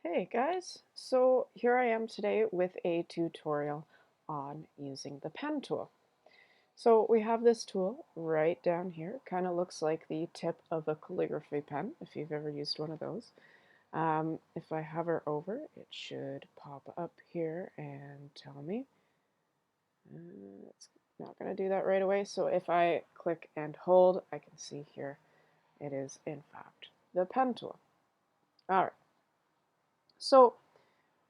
Hey guys, so here I am today with a tutorial on using the pen tool. So we have this tool right down here, kind of looks like the tip of a calligraphy pen if you've ever used one of those. If I hover over, it should pop up here and tell me. It's not going to do that right away, so if I click and hold, I can see here it is in fact the pen tool. Alright, so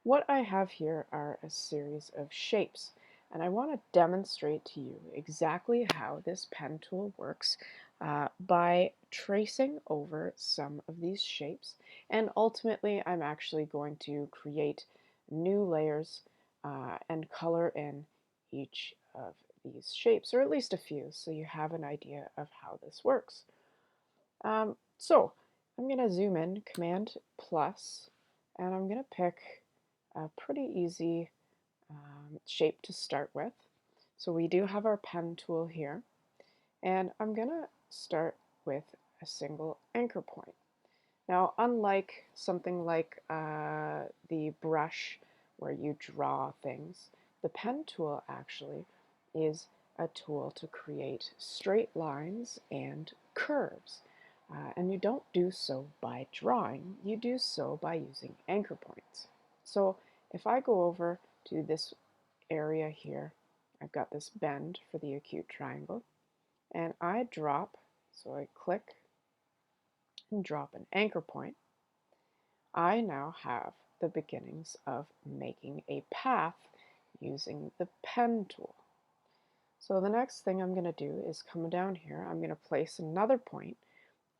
what I have here are a series of shapes, and I want to demonstrate to you exactly how this pen tool works by tracing over some of these shapes, and ultimately I'm actually going to create new layers and color in each of these shapes, or at least a few, so you have an idea of how this works. So I'm going to zoom in, Command plus, and I'm going to pick a pretty easy shape to start with. So we do have our pen tool here, and I'm going to start with a single anchor point. Now, unlike something like the brush where you draw things, the pen tool actually is a tool to create straight lines and curves. And you don't do so by drawing, you do so by using anchor points. So if I go over to this area here, I've got this bend for the acute triangle, and I drop, so I click and drop an anchor point. I now have the beginnings of making a path using the pen tool. So the next thing I'm going to do is come down here, I'm going to place another point,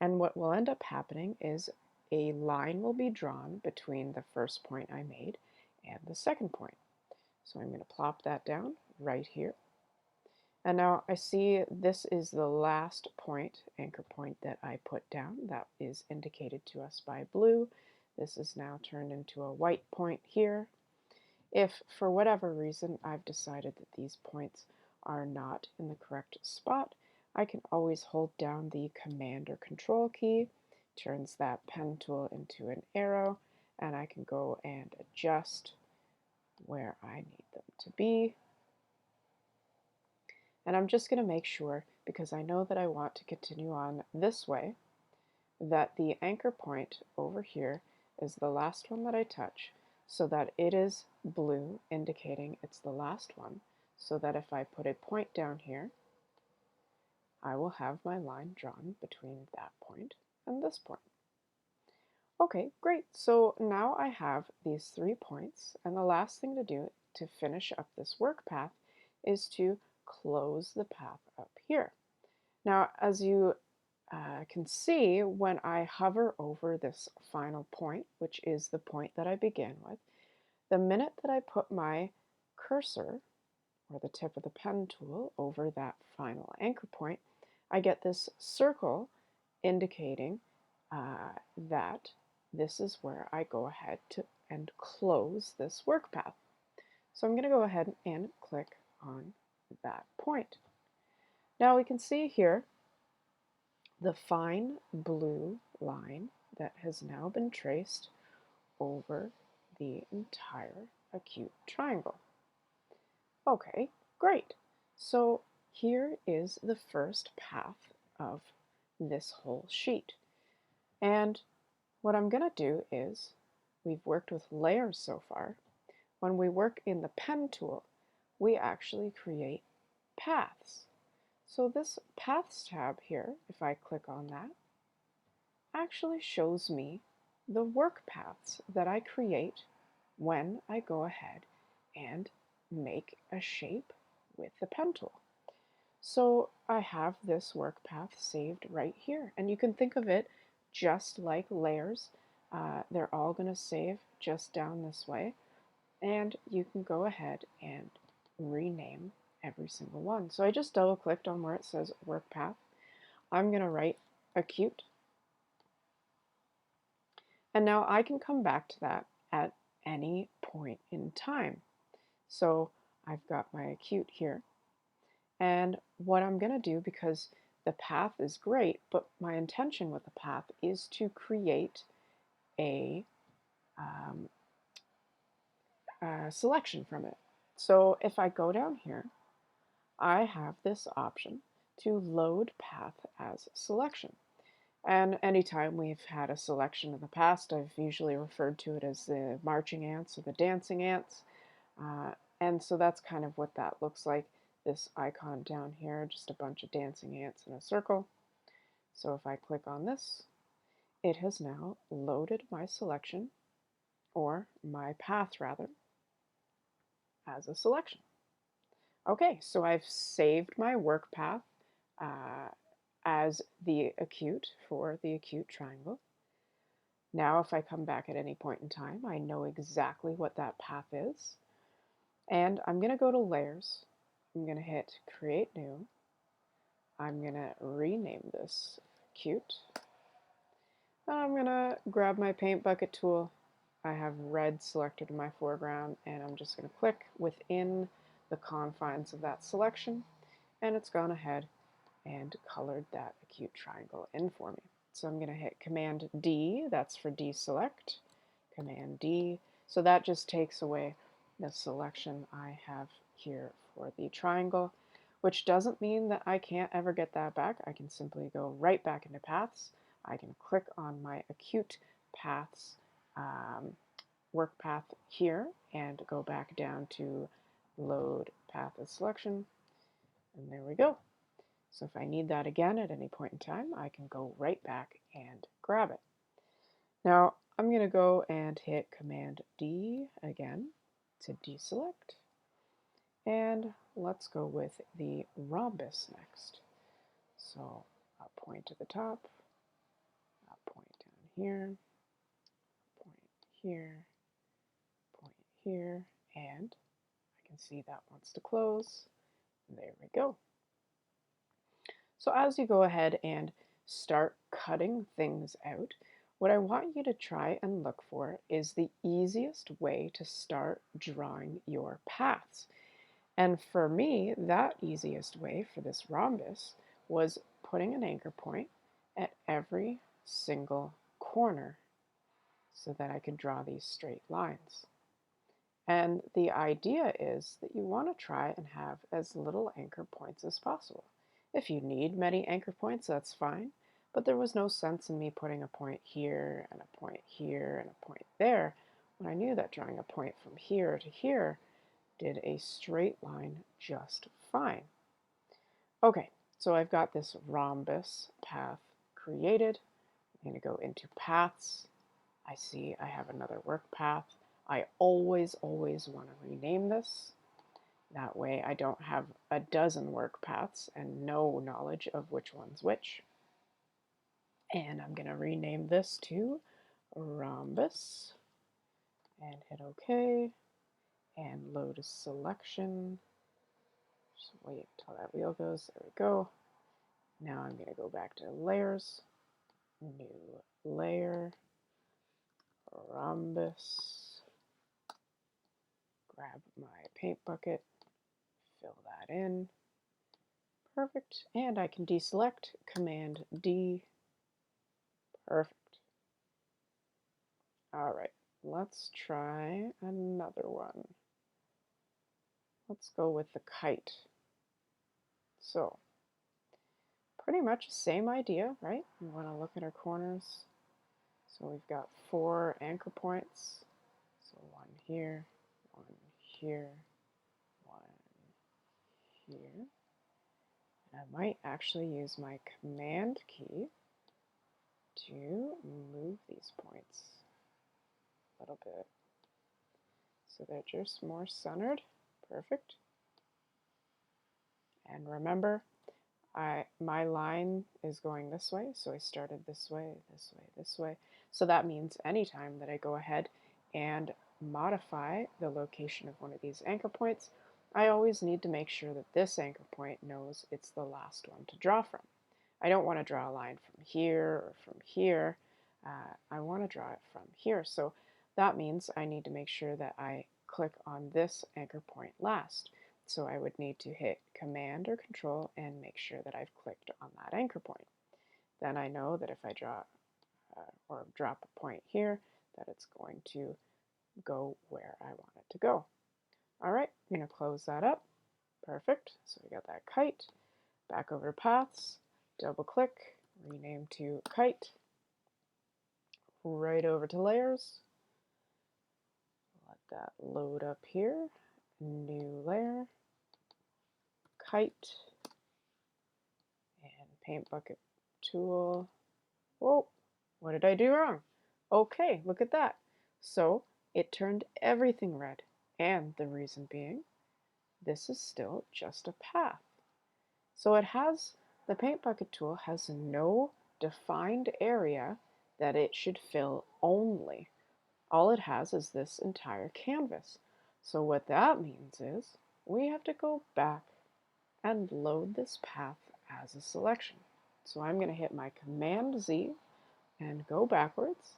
and what will end up happening is a line will be drawn between the first point I made and the second point. So I'm going to plop that down right here. And now I see this is the last point, anchor point, that I put down. That is indicated to us by blue. This is now turned into a white point here. If for whatever reason I've decided that these points are not in the correct spot, I can always hold down the Command or Control key, turns that pen tool into an arrow, and I can go and adjust where I need them to be. And I'm just going to make sure, because I know that I want to continue on this way, that the anchor point over here is the last one that I touch, so that it is blue, indicating it's the last one, so that if I put a point down here, I will have my line drawn between that point and this point. Okay, great. So now I have these 3 points, and the last thing to do to finish up this work path is to close the path up here. Now, as you can see, when I hover over this final point, which is the point that I began with, the minute that I put my cursor, or the tip of the pen tool, over that final anchor point, I get this circle indicating that this is where I go ahead and close this work path. So I'm going to go ahead and click on that point. Now we can see here the fine blue line that has now been traced over the entire acute triangle. Okay, great. So here is the first path of this whole sheet. And what I'm going to do is, we've worked with layers so far. When we work in the pen tool, we actually create paths. So this Paths tab here, if I click on that, actually shows me the work paths that I create when I go ahead and make a shape with the pen tool. So I have this work path saved right here, and you can think of it just like layers. They're all going to save just down this way, and you can go ahead and rename every single one. So I just double clicked on where it says work path. I'm going to write acute, and now I can come back to that at any point in time. So I've got my acute here. And what I'm going to do, because the path is great, but my intention with the path is to create a selection from it. So if I go down here, I have this option to load path as selection. And anytime we've had a selection in the past, I've usually referred to it as the marching ants or the dancing ants. Uh, and so that's kind of what that looks like. This icon down here, just a bunch of dancing ants in a circle. So if I click on this, it has now loaded my selection, or my path rather, as a selection. Okay, so I've saved my work path uh, as the acute for the acute triangle. Now if I come back at any point in time, I know exactly what that path is. And I'm going to go to Layers. I'm going to hit Create New. I'm going to rename this Acute. And I'm going to grab my Paint Bucket tool. I have red selected in my foreground, and I'm just going to click within the confines of that selection, and it's gone ahead and colored that acute triangle in for me. So I'm going to hit Command D, that's for deselect, Command D. So that just takes away the selection I have here for the triangle, which doesn't mean that I can't ever get that back. I can simply go right back into paths. I can click on my acute paths work path here and go back down to load path as selection, and there we go. So if I need that again at any point in time, I can go right back and grab it. Now I'm going to go and hit Command D again to deselect, and let's go with the rhombus next. So a point to the top, a point down here, point here, point here, and I can see that wants to close. There we go. So as you go ahead and start cutting things out, what I want you to try and look for is the easiest way to start drawing your paths. And for me, that easiest way for this rhombus was putting an anchor point at every single corner so that I could draw these straight lines. And the idea is that you want to try and have as little anchor points as possible. If you need many anchor points, that's fine, but there was no sense in me putting a point here and a point here and a point there when I knew that drawing a point from here to here did a straight line just fine. Okay, so I've got this rhombus path created. I'm going to go into paths. I see I have another work path. I always want to rename this. That way I don't have a dozen work paths and no knowledge of which one's which. And I'm going to rename this to rhombus and hit OK and load a selection. Just wait until that wheel goes. There we go. Now I'm going to go back to layers, new layer, rhombus, grab my paint bucket, fill that in. Perfect. And I can deselect, Command D. Perfect. All right, let's try another one. Let's go with the kite. So, pretty much the same idea, right? We want to look at our corners. So we've got 4 anchor points. So one here, one here, one here. I might actually use my Command key to move these points a little bit so they're just more centered. Perfect. And remember, my line is going this way, so I started this way, this way, this way. So that means anytime that I go ahead and modify the location of one of these anchor points, I always need to make sure that this anchor point knows it's the last one to draw from. I don't want to draw a line from here or from here. I want to draw it from here. So that means I need to make sure that I click on this anchor point last. So I would need to hit Command or Control and make sure that I've clicked on that anchor point. Then I know that if I draw or drop a point here, that it's going to go where I want it to go. All right, I'm going to close that up. Perfect. So we got that kite. Back over to paths, double click, rename to kite. Right over to layers. Let that load up here. New layer, kite, and paint bucket tool. Whoa, what did I do wrong? Okay, look at that. So it turned everything red, and the reason being, this is still just a path. So the paint bucket tool has no defined area that it should fill only. All it has is this entire canvas. So what that means is we have to go back and load this path as a selection. So I'm going to hit my Command Z and go backwards.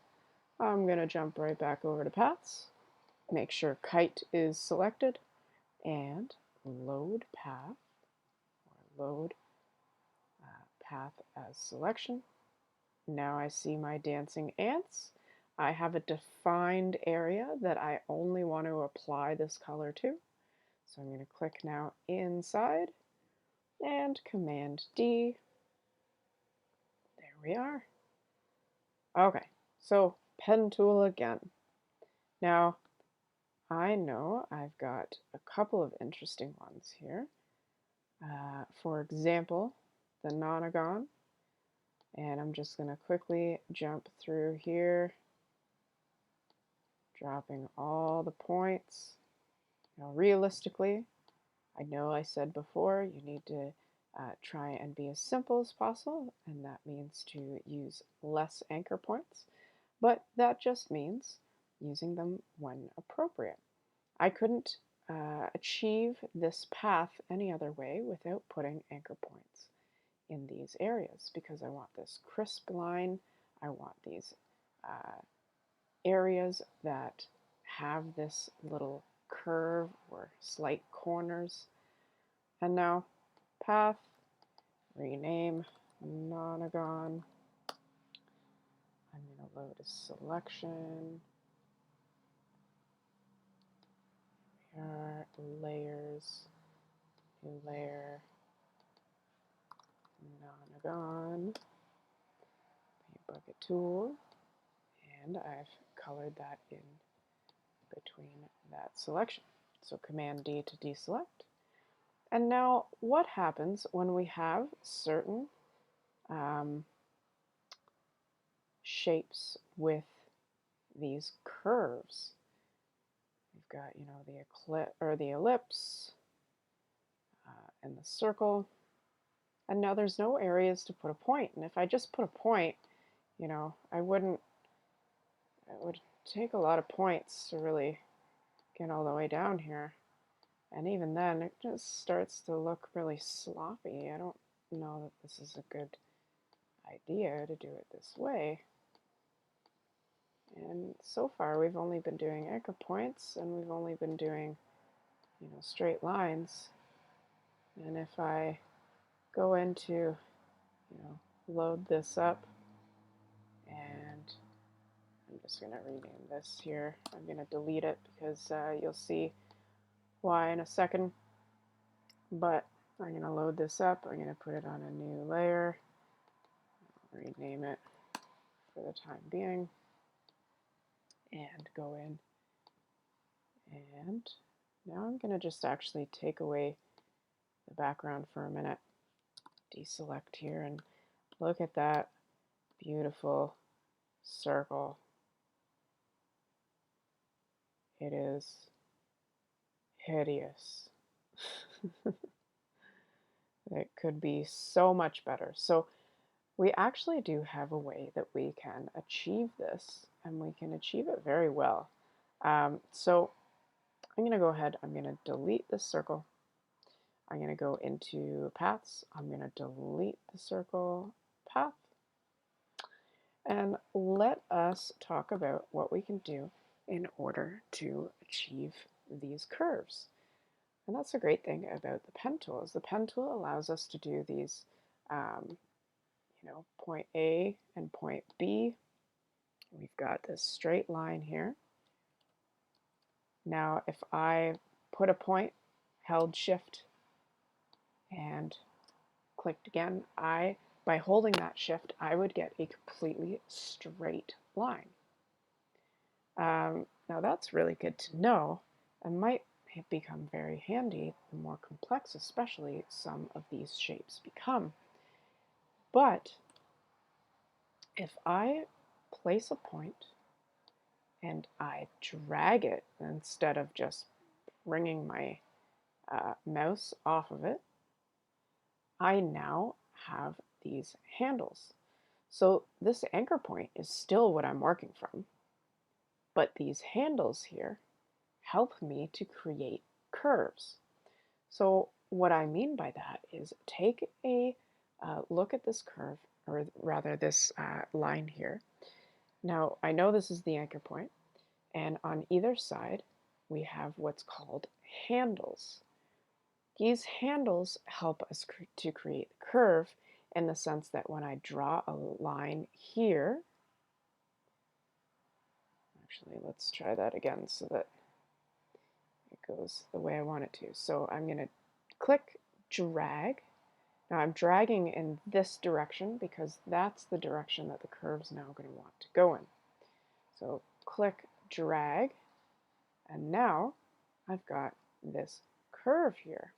I'm going to jump right back over to paths, make sure kite is selected, and load path, or load path as selection. Now I see my dancing ants. I have a defined area that I only want to apply this color to. So I'm going to click now inside and Command D. There we are. Okay, so pen tool again. Now I know I've got a couple of interesting ones here. For example, the nonagon. And I'm just going to quickly jump through here, dropping all the points. Now, realistically, I know I said before you need to try and be as simple as possible, and that means to use less anchor points, but that just means using them when appropriate. I couldn't achieve this path any other way without putting anchor points in these areas because I want this crisp line. I want these areas that have this little curve or slight corners. And now path, rename nonagon. I'm going to load a selection. Here are layers, new layer, nonagon, paint bucket tool, and I've colored that in between that selection. So Command D to deselect. And now what happens when we have certain shapes with these curves? We've got, the ellipse and the circle. And now there's no areas to put a point. And if I just put a point, it would take a lot of points to really get all the way down here. And even then, it just starts to look really sloppy. I don't know that this is a good idea to do it this way. And so far, we've only been doing anchor points, and we've only been doing, straight lines. And if I go into, load this up, and I'm just going to rename this here. I'm going to delete it because you'll see why in a second. But I'm going to load this up. I'm going to put it on a new layer. Rename it for the time being. And go in. And now I'm going to just actually take away the background for a minute. Deselect here and look at that beautiful circle. It is hideous. It could be so much better. So we actually do have a way that we can achieve this, and we can achieve it very well. So I'm going to go ahead, I'm going to delete this circle. I'm going to go into paths. I'm going to delete the circle path. And let us talk about what we can do in order to achieve these curves. And that's a great thing about the pen tool is the pen tool allows us to do these, point A and point B. We've got this straight line here. Now, if I put a point, held shift, and clicked again, by holding that shift, I would get a completely straight line. Now that's really good to know and might become very handy the more complex, especially some of these shapes become. But if I place a point and I drag it instead of just bringing my mouse off of it, I now have these handles. So this anchor point is still what I'm working from, but these handles here help me to create curves. So what I mean by that is take a look at this curve, or rather this line here. Now I know this is the anchor point, and on either side we have what's called handles. These handles help us to create the curve in the sense that when I draw a line here, actually let's try that again so that it goes the way I want it to. So I'm going to click drag. Now I'm dragging in this direction because that's the direction that the curve's now going to want to go in. So click drag, and now I've got this curve here.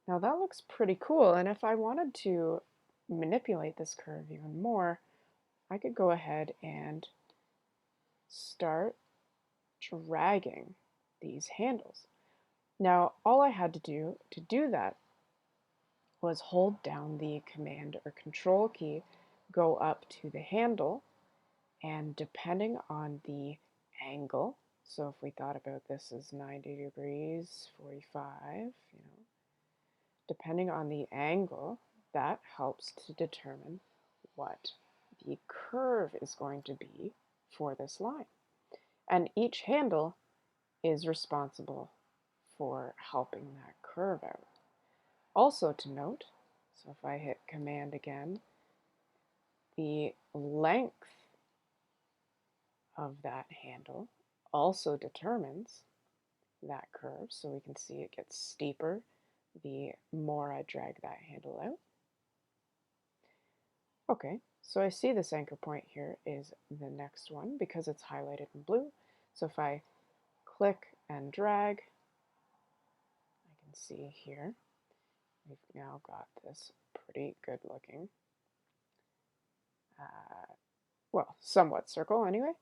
Now that looks pretty cool, and if I wanted to manipulate this curve even more, I could go ahead and start dragging these handles. Now all I had to do that was hold down the Command or Control key, go up to the handle, and depending on the angle, so if we thought about this as 90 degrees, 45, depending on the angle, that helps to determine what the curve is going to be for this line. And each handle is responsible for helping that curve out. Also to note, so if I hit Command again, the length of that handle also determines that curve. So we can see it gets steeper the more I drag that handle out. Okay, so I see this anchor point here is the next one because it's highlighted in blue. So if I click and drag, I can see here we've now got this pretty good looking, well, somewhat circle anyway.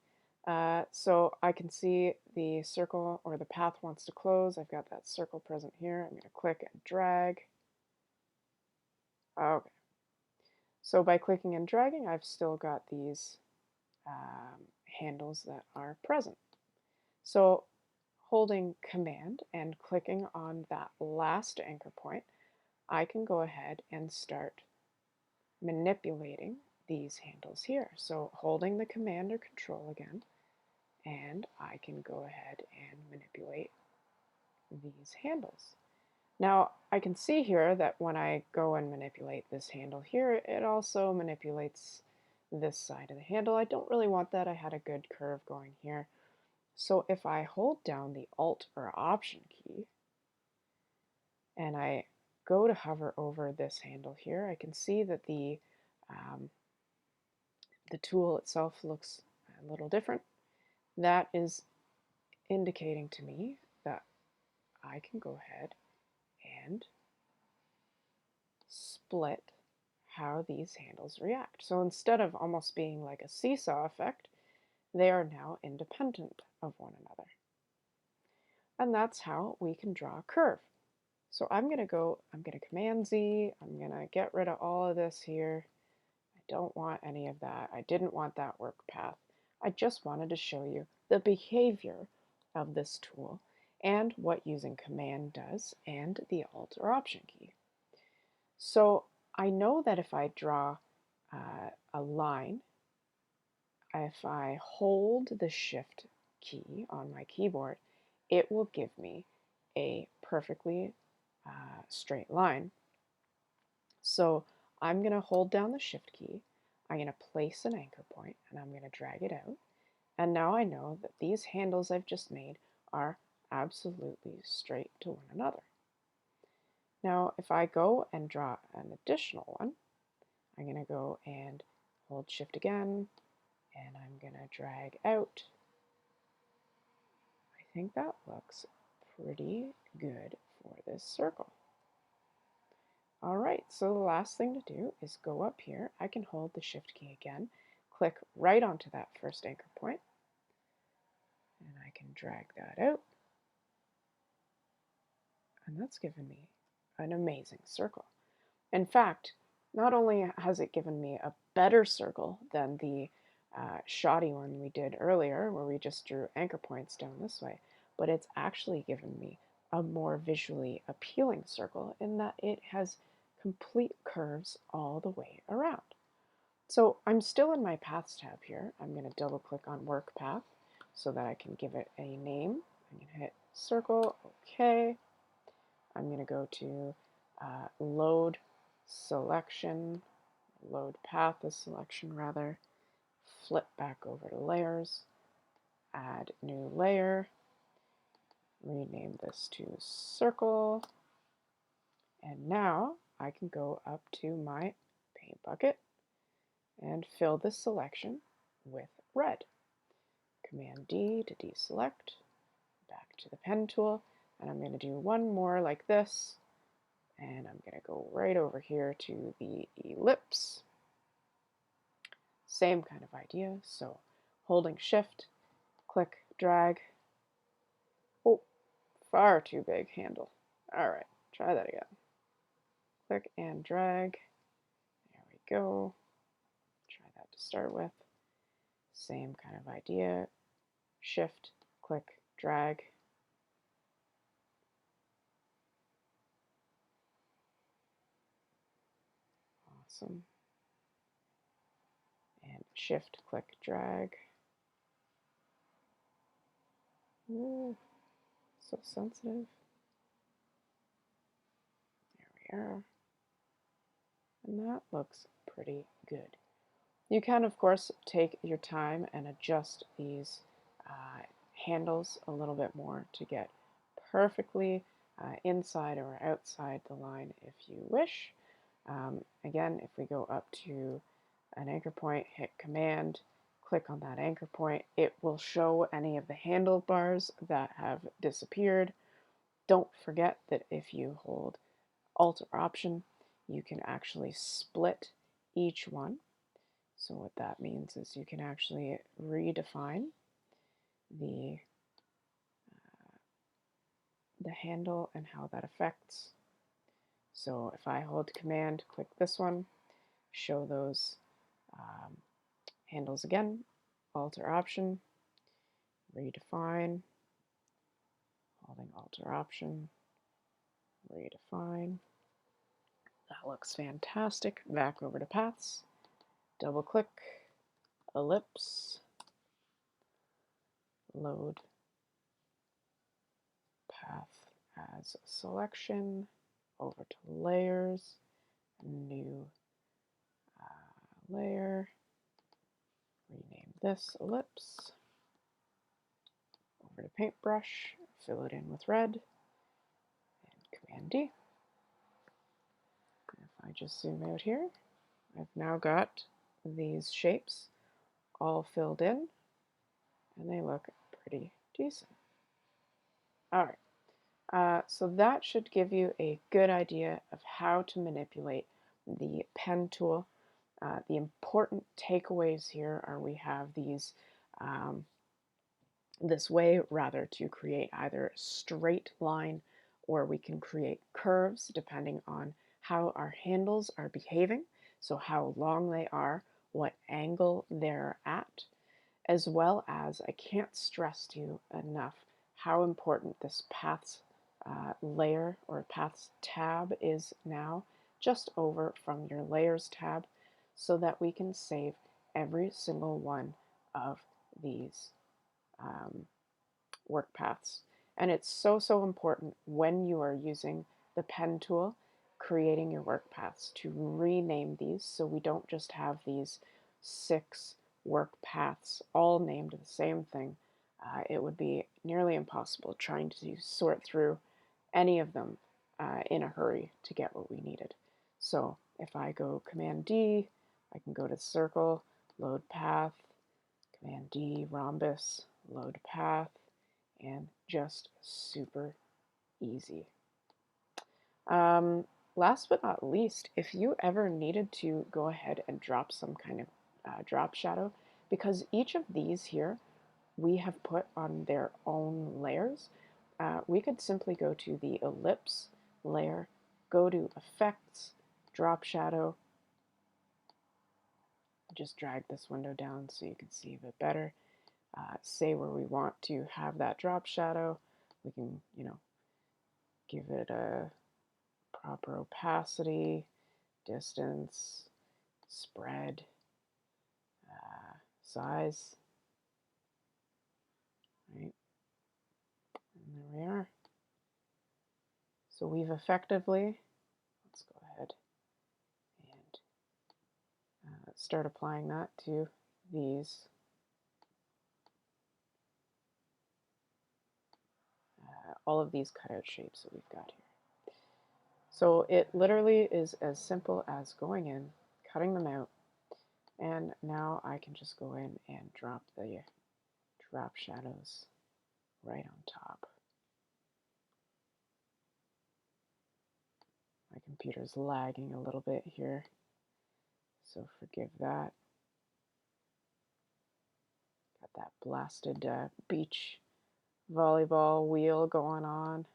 So I can see the circle or the path wants to close. I've got that circle present here. I'm going to click and drag. Okay. So by clicking and dragging, I've still got these handles that are present. So holding Command and clicking on that last anchor point, I can go ahead and start manipulating these handles here. So holding the Command or Control again, and I can go ahead and manipulate these handles. Now I can see here that when I go and manipulate this handle here, it also manipulates this side of the handle. I don't really want that. I had a good curve going here. So if I hold down the Alt or Option key and I go to hover over this handle here, I can see that the tool itself looks a little different. That is indicating to me that I can go ahead and split how these handles react. So instead of almost being like a seesaw effect, they are now independent of one another. And that's how we can draw a curve. So I'm going to Command Z, I'm going to get rid of all of this here. I don't want any of that. I didn't want that work path. I just wanted to show you the behavior of this tool and what using Command does and the Alt or Option key. So I know that if I draw a line, if I hold the Shift key on my keyboard, it will give me a perfectly straight line. So I'm going to hold down the Shift key, I'm going to place an anchor point, and I'm going to drag it out. And now I know that these handles I've just made are absolutely straight to one another. Now, if I go and draw an additional one, I'm going to go and hold Shift again, and I'm going to drag out. I think that looks pretty good for this circle. All right, so the last thing to do is go up here. I can hold the Shift key again, click right onto that first anchor point, and I can drag that out. And that's given me an amazing circle. In fact, not only has it given me a better circle than the shoddy one we did earlier, where we just drew anchor points down this way, but it's actually given me a more visually appealing circle in that it has complete curves all the way around. So I'm still in my Paths tab here. I'm going to double click on Work Path so that I can give it a name. I'm going to hit Circle, OK. I'm going to go to Load Selection, Load Path as Selection rather, flip back over to Layers, add new layer, rename this to Circle, and now I can go up to my paint bucket and fill this selection with red. Command D to deselect, back to the pen tool, and I'm going to do one more like this, and I'm going to go right over here to the ellipse. Same kind of idea, so holding Shift, click, drag. Oh, far too big handle. All right, try that again. Click and drag. There we go. Try that to start with. Same kind of idea. Shift, click, drag. Awesome. And Shift, click, drag. Ooh, so sensitive. There we are. And that looks pretty good. You can, of course, take your time and adjust these handles a little bit more to get perfectly inside or outside the line if you wish. Again, if we go up to an anchor point, hit Command, click on that anchor point, it will show any of the handlebars that have disappeared. Don't forget that if you hold Alt or Option, you can actually split each one. So what that means is you can actually redefine the handle and how that affects. So if I hold Command, click this one, show those handles again, Alt or Option, redefine, holding Alt or Option, redefine. That looks fantastic. Back over to Paths, double click, ellipse, load path as selection, over to layers, new layer, rename this ellipse, over to paintbrush, fill it in with red, and Command D. And if I just zoom out here, I've now got these shapes all filled in, and they look pretty decent. All right, so that should give you a good idea of how to manipulate the pen tool. The important takeaways here are we have these this way rather to create either a straight line or we can create curves depending on how our handles are behaving, so how long they are, what angle they're at, as well as I can't stress to you enough how important this paths layer or paths tab is now, just over from your layers tab, so that we can save every single one of these work paths. And it's so important when you are using the pen tool, creating your work paths, to rename these so we don't just have these 6 work paths, all named the same thing, it would be nearly impossible trying to sort through any of them in a hurry to get what we needed. So if I go Command D, I can go to circle, load path, Command D, rhombus, load path, and just super easy. Last but not least, if you ever needed to go ahead and drop some kind of drop shadow, because each of these here we have put on their own layers, we could simply go to the ellipse layer, go to effects, drop shadow, just drag this window down so you can see a bit better, say where we want to have that drop shadow, we can, give it a proper opacity, distance, spread, size, right? And there we are. So we've effectively, let's go ahead and start applying that to these all of these cutout shapes that we've got here. So it literally is as simple as going in, cutting them out, and now I can just go in and drop the drop shadows right on top. My computer's lagging a little bit here, so forgive that. Got that blasted beach volleyball wheel going on.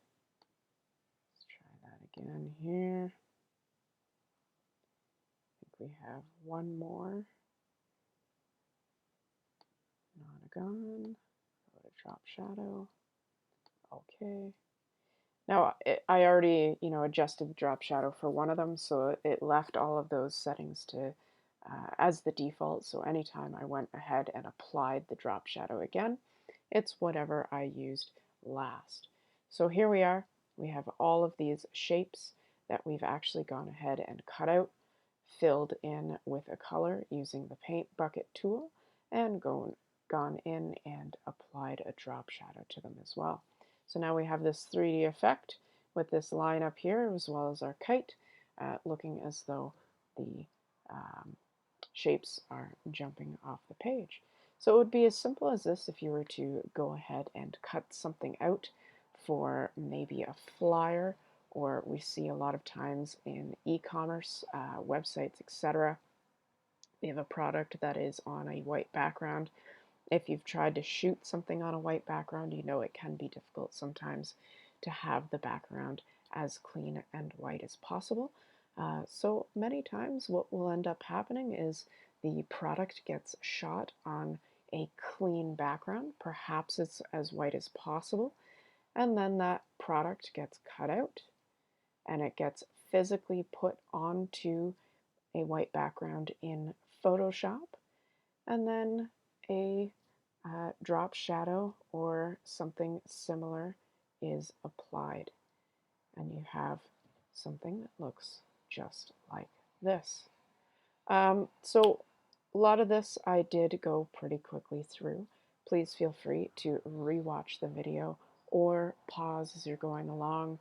Let's try that again here. I think we have one more. Not gone. Go to drop shadow. Okay. Now I already adjusted the drop shadow for one of them, so it left all of those settings to as the default. So anytime I went ahead and applied the drop shadow again, it's whatever I used last. So here we are. We have all of these shapes that we've actually gone ahead and cut out, filled in with a color using the paint bucket tool, and gone in and applied a drop shadow to them as well. So now we have this 3D effect with this line up here as well as our kite looking as though the shapes are jumping off the page. So it would be as simple as this if you were to go ahead and cut something out for maybe a flyer, or we see a lot of times in e-commerce websites, etc. We have a product that is on a white background. If you've tried to shoot something on a white background, you know it can be difficult sometimes to have the background as clean and white as possible. So many times what will end up happening is the product gets shot on a clean background, perhaps it's as white as possible, and then that product gets cut out and it gets physically put onto a white background in Photoshop, and then a drop shadow or something similar is applied, and you have something that looks just like this. So a lot of this I did go pretty quickly through. Please feel free to rewatch the video or pause as you're going along,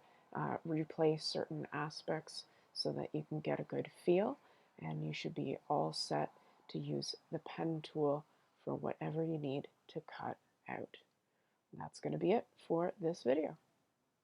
replay certain aspects so that you can get a good feel, and you should be all set to use the pen tool for whatever you need to cut out. And that's going to be it for this video.